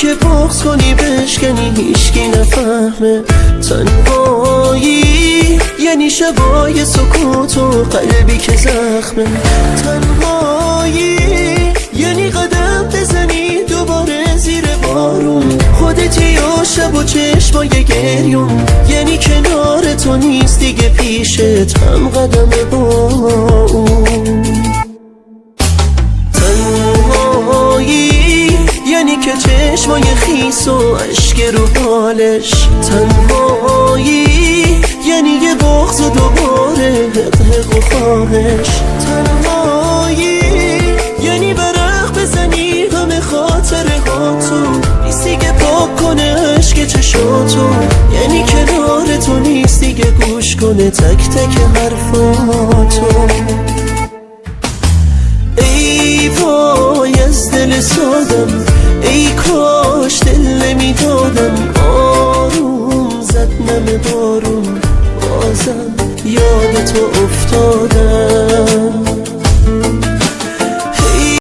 که بغض کنی بشکنی هیچکی نفهمه. تنهایی یعنی شبای سکوت و قلبی که زخمه. تنهایی یعنی قدم بزنی دوباره زیر بارون، خودتی و شب و چشمای گریون. یعنی کنار تو نیست دیگه پیشت هم قدم با اون. تنهایی یعنی که چشمای خیس و عشق رو حالش. تنهایی یعنی یه بغض و دوباره حق و خواهش. تنهایی یعنی برق بزنی همه خاطره ها تو، نیستی که پاک کنه عشق چشاتو. یعنی کنار تو نیست دیگه گوش کنه تک تک حرفاتو. ای وای از دل سادم، ای کاش دل نمیدادم. آروم زد نم بارون، بازم یاد تو افتادم.